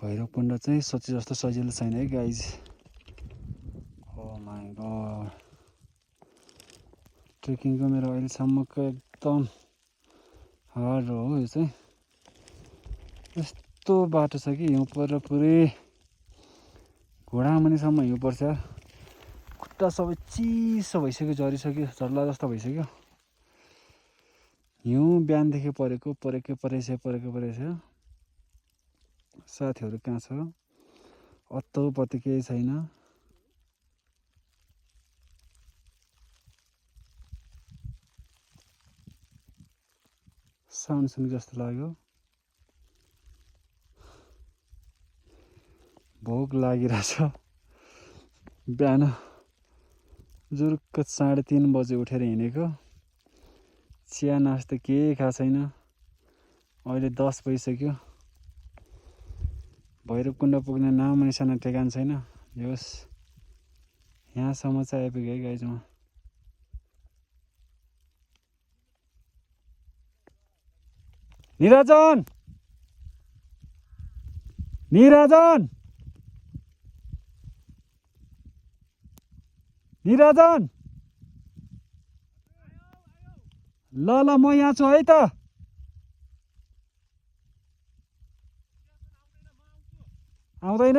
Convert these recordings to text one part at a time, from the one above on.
भैरवकुण्ड चाहिँ सोचे जस्तो सजिलो छैन है गाइज। ओ माई गॉड, ट्रेकिङको मेरो अहिलेसम्मको एकदम हार्ड हो यो चाहिँ। यस्तो बाटो छ कि हिउँ परेर पुरै घुँडामुनिसम्म हिउँ पर्छ। खुट्टा सबै चिसो भइसक्यो, झरिसक्यो, झर्ला जस्तो भइसक्यो। हिउँ बिहानदेखि परेको साथीहरू कहाँ छ? अत्तो पत्तो केही छैन। साउन्ड सुनि जस्तो लाग्यो। भोक लागिरहेछ। बिहान जुरुक्क 3:30 बजे उठेर हिँडेको, चिया नास्ता केही खाएको छैन। अहिले 10 बजिसक्यो। भैरवकुण्ड पुग्ने नाम निशाना ठेगान छैन। होस्, यहाँसम्म चाहिँ आइपुग्यो है गाइज म। निराजन, निराजन, निराजन, ल ल म यहाँ छु है त। आउँदैन?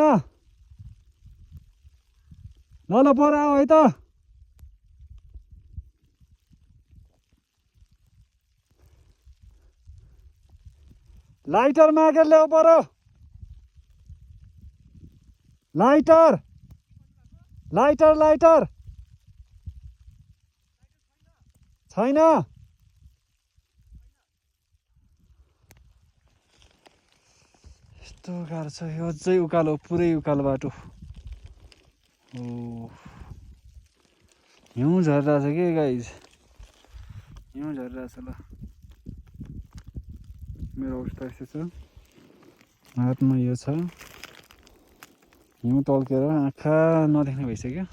ल ल पर आऊ है त। लाइटर मागेर ल्याऊ पर। लाइटर, लाइटर, लाइटर छैन। यस्तो गाह्रो छ यो चाहिँ। उकालो, पुरै उकालो बाटो। ओ हिउँ झरिरहेछ कि गाइज, हिउँ झरिरहेछ। ल मेरो अवस्था यस्तो छ, हातमा यो छ, हिउँ टल्केर आँखा नदेख्ने भइसक्यो।